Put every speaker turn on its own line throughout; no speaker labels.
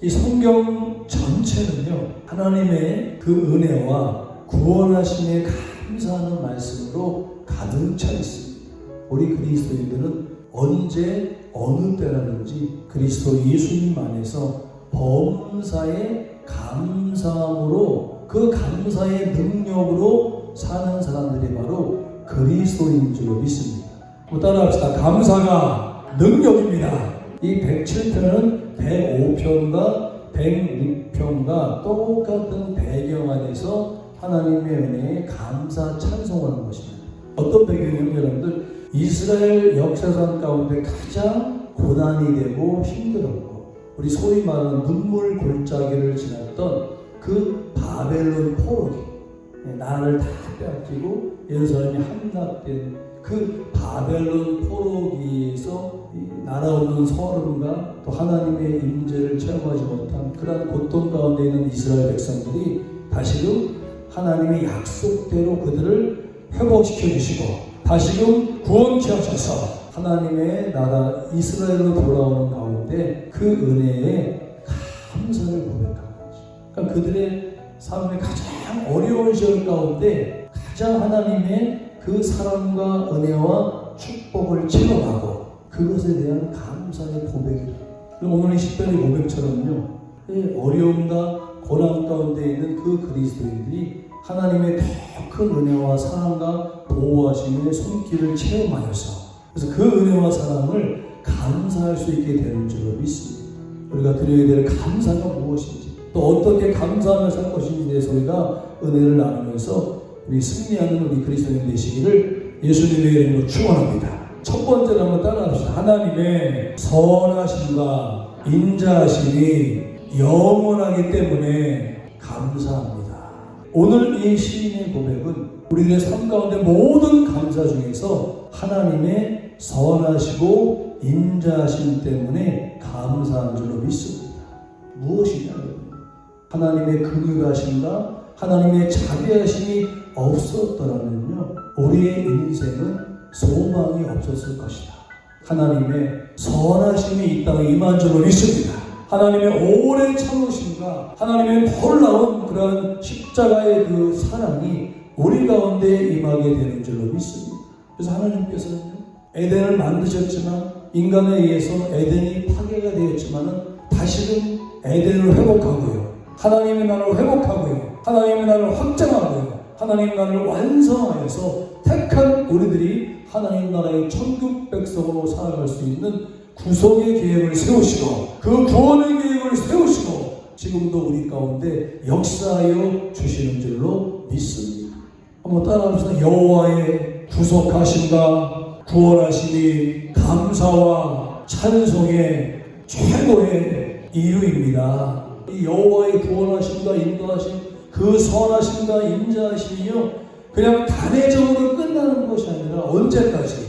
이 성경 전체는요, 하나님의 그 은혜와 구원하심에 감사하는 말씀으로 가득 차 있습니다. 우리 그리스도인들은 언제 어느 때라든지 그리스도 예수님 안에서 범사에 감사함으로 그 감사의 능력으로 사는 사람들이 바로 그리스도인 줄로 믿습니다. 따라합시다. 감사가 능력입니다. 이 107편은 105편과 106편과 똑같은 배경 안에서 하나님의 은혜에 감사 찬송하는 것입니다. 어떤 배경이냐면 여러분들, 이스라엘 역사상 가운데 가장 고난이 되고 힘들었고 우리 소위 말하는 눈물 골짜기를 지났던 그 바벨론 포로기, 나라를 다 빼앗기고 예루살렘이 함락된 그 바벨론 포로기에서 날아오는 소름과 또 하나님의 임재를 체험하지 못한 그러한 고통 가운데 있는 이스라엘 백성들이 다시금 하나님의 약속대로 그들을 회복시켜 주시고 다시금 구원케 하셔서 하나님의 나라 이스라엘로 돌아오는 가운데 그 은혜에 감사를 고백하는 거죠. 그러니까 그들의 삶의 가장 어려운 시절 가운데 가장 하나님의 그 사랑과 은혜와 축복을 체험하고 그것에 대한 감사의 고백이다. 오늘 이 시편의 고백처럼요, 어려움과 고난 가운데 있는 그 그리스도인들이 하나님의 더 큰 은혜와 사랑과 보호하심의 손길을 체험하여서 그래서 그 은혜와 사랑을 감사할 수 있게 되는 줄로 믿습니다. 우리가 드려야 될 감사가 무엇인지 또 어떻게 감사하며 살 것인지에 대해서 우리가 은혜를 나누면서 우리 승리하는 우리 그리스도인 되시기를 예수님의 이름으로 축원합니다. 첫 번째로 한번 따라합시다. 하나님의 선하심과 인자하심이 영원하기 때문에 감사합니다. 오늘 이 시인의 고백은 우리들의 삶 가운데 모든 감사 중에서 하나님의 선하시고 인자하심 때문에 감사한 줄로 믿습니다. 무엇이냐면 하나님의 긍휼하심과 하나님의 자비하심이 없었더라면요, 우리의 인생은 소망이 없었을 것이다. 하나님의 선하심이 이 땅에 임한 줄로 믿습니다. 하나님의 오랜 참으심과 하나님의 놀라운 그런 십자가의 그 사랑이 우리 가운데 임하게 되는 줄로 믿습니다. 그래서 하나님께서는 에덴을 만드셨지만 인간에 의해서 에덴이 파괴가 되었지만 다시금 에덴을 회복하고요, 하나님의 나라를 회복하고요, 하나님의 나라를 확장하고요, 하나님의 나라를 완성하여서 택한 우리들이 하나님 나라의 천국 백성으로 살아갈 수 있는 구속의 계획을 세우시고 그 구원의 계획을 세우시고 지금도 우리 가운데 역사하여 주시는 줄로 믿습니다. 한번 따라합시다. 여호와의 구속하심과 구원하심이 감사와 찬송의 최고의 이유입니다. 이 여호와의 구원하심과 인도하심, 그 선하심과 인자하심이요, 그냥 단회적으로 끝나는 것이 아니라 언제까지?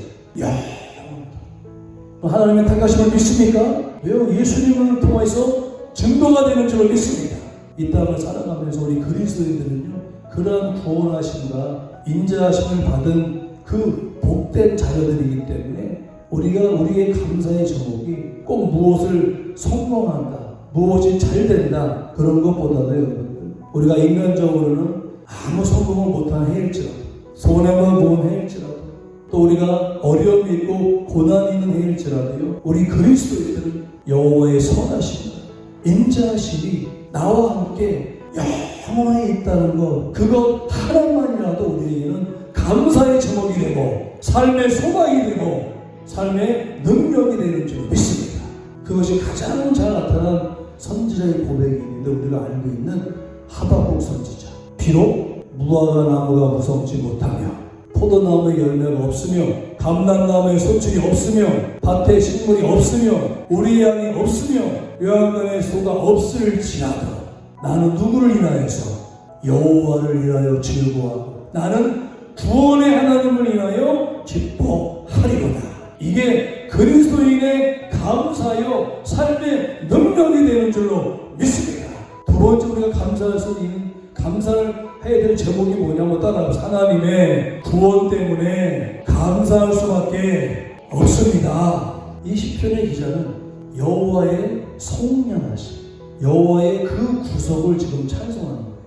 하나님의 택하심을 믿습니까? 왜요? 예수님을 통해서 증거가 되는 줄을 믿습니다. 이 땅을 살아가면서 우리 그리스도인들은요, 그러한 구원하심과 인자하심을 받은 그 복된 자녀들이기 때문에 우리가 우리의 감사의 제목이 꼭 무엇을 성공한다, 무엇이 잘 된다 그런 것보다도 여러분들, 우리가 인간적으로는 아무 성공을 못한 해일지라도, 손해만 본 해일지라도, 또 우리가 어려움이 있고 고난이 있는 해일지라도요, 우리 그리스도인들은 여호와의 선하심, 인자하심이 나와 함께 영원히 있다는 것, 그것 하나만이라도 우리에게는 감사의 제목이 되고 삶의 소망이 되고 삶의 능력이 되는 줄 믿습니다. 그것이 가장 잘 나타난 선지자의 고백인데 우리가 알고 있는 하박국 선지자. 비록 무화과 나무가 무성치 못하며 포도나무에 열매가 없으며 감람나무에 소출이 없으며 밭에 식물이 없으며 우리 양이 없으며 요한관에 소가 없을지라도 나는 누구를 인하여서 여호와를 인하여 즐거워하고 나는 구원의 하나님을 인하여 기뻐하리로다. 이게 그리스도인의 감사요 삶의 능력이 되는 줄로 믿습니다. 두 번째 우리가 감사할 수 있는, 감사를 해야 될 제목이 뭐냐면 따라서 하나님의 구원 때문에 감사할 수밖에 없습니다. 이 시편의 기자는 여호와의 속량하심, 여호와의 그 구속을 지금 찬송하는 거예요.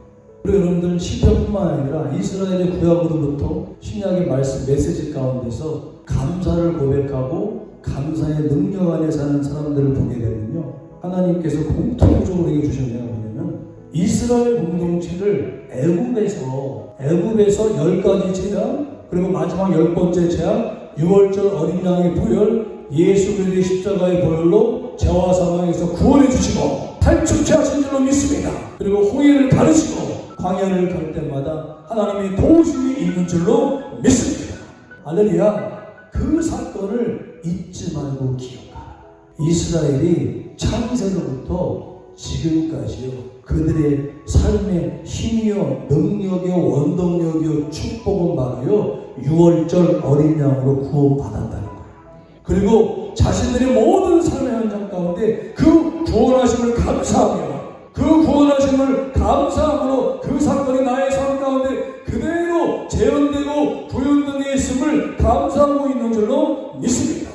그리고 여러분들 시편뿐만 아니라 이스라엘의 구약으로부터 신약의 말씀 메시지 가운데서 감사를 고백하고 감사의 능력 안에 사는 사람들을 보게 되면요, 하나님께서 공통적으로 얘기해 주셨네요. 뭐냐면 이스라엘 공동체를 애굽에서 10가지 재앙, 그리고 마지막 10번째 재앙, 6월절 어린 양의 보혈, 예수 그리스도의 십자가의 보혈로 죄와 사망에서 구원해 주시고 탈출케 하신 줄로 믿습니다. 그리고 홍해를 가르시고 광야를 갈 때마다 하나님의 도우심이 있는 줄로 믿습니다. 할렐루야. 그 사건을 잊지 말고 기억하라. 이스라엘이 창세로부터 지금까지요, 그들의 삶의 힘이요, 능력이요, 원동력이요, 축복은 바로요 6월절 어린 양으로 구원받았다는 거예요. 그리고 자신들의 모든 삶의 현장 가운데 그 구원하심을 감사하며, 그 구원하심을 감사함으로 그 사건이 나의 삶 가운데 그대로 재현되고 구현되어 있음을 감사하고 있는 줄로 믿습니다.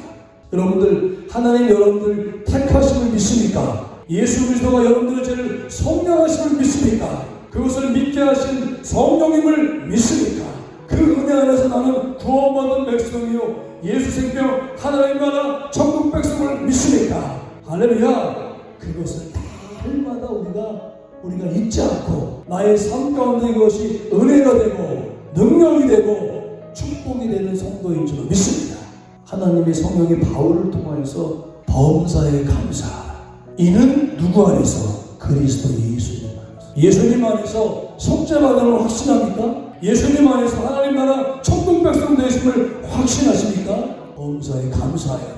여러분들, 하나님 여러분들 택하심을 믿습니까? 예수 그리스도가 여러분들의 죄를 속량하심을 믿습니까? 그것을 믿게 하신 성령님을 믿습니까? 그 은혜 안에서 나는 구원받은 백성이요 예수 생명 하나님 나라 천국 백성을 믿습니까? 할렐루야. 그것을 날마다 우리가 잊지 않고 나의 삶 가운데 그것이 은혜가 되고 능력이 되고 축복이 되는 성도인 줄 믿습니다. 하나님의 성령이 바울을 통하여서 범사에 감사하라. 이는 누구 안에서? 그리스도 예수님 안에서. 예수님 안에서 속죄받음을 확신합니까? 예수님 안에서 하나님 나라 천국 백성 되심을 확신하십니까? 범사에 감사하여라.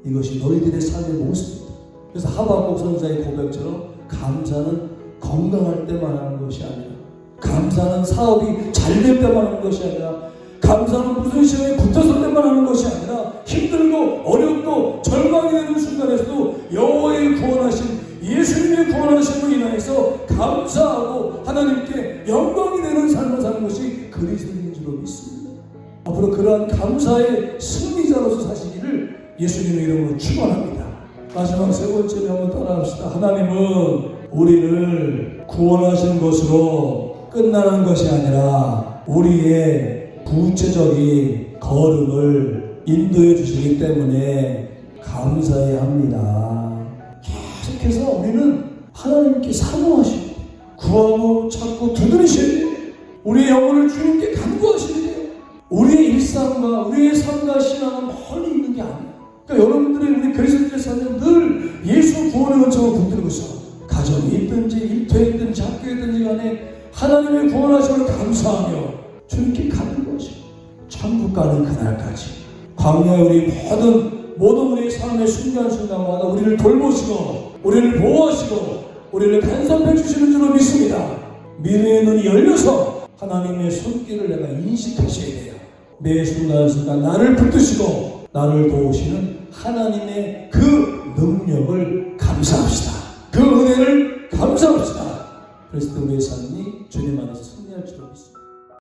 이것이 너희들의 삶의 모습입니다. 그래서 하박국 선지자의 고백처럼 감사는 건강할 때만 하는 것이 아니라, 감사는 사업이 잘 될 때만 하는 것이 아니라, 감사는 무슨 시험에 붙었을 때만 하는 것이 아니라, 힘들고 어렵고 절망이 되는 순간에서도 여호와의 구원하신 예수님의 구원하심을 인하여서 감사하고 하나님께 영광이 되는 삶을 사는 것이 그리스도인 줄로 믿습니다. 앞으로 그러한 감사의 승리자로서 사시기를 예수님의 이름으로 축원합니다. 마지막 세 번째로 한번 따라합시다. 하나님은 우리를 구원하신 것으로 끝나는 것이 아니라 우리의 구체적인 걸음을 인도해 주시기 때문에 감사해야 합니다. 계속해서 우리는 하나님께 사모하시고 구하고 찾고 두드리셔야 돼요. 우리의 영혼을 주님께 간구하셔야 돼요. 우리의 일상과 우리의 삶과 신앙은 멀리 있는 게 아니에요. 그러니까 여러분들이 우리 그리스도인의 삶에 늘 예수 구원의 원청을 붙들고 있어. 가정이 있든지 일터에 있든지 학교에 있든지 간에 하나님의 구원하심을 감사하며 주님께 간구하시고 천국 가는 그날까지 광야에 우리 모든 우리의 삶의 순간순간마다 우리를 돌보시고 우리를 보호하시고 우리를 간섭해 주시는 줄로 믿습니다. 미래의 눈이 열려서 하나님의 손길을 내가 인식하셔야 돼요. 매 순간순간 나를 붙드시고 나를 도우시는 하나님의 그 능력을 감사합시다. 그 은혜를 감사합시다. 그리스도의 삶이 주님 안에서 승리할 줄로 믿습니다.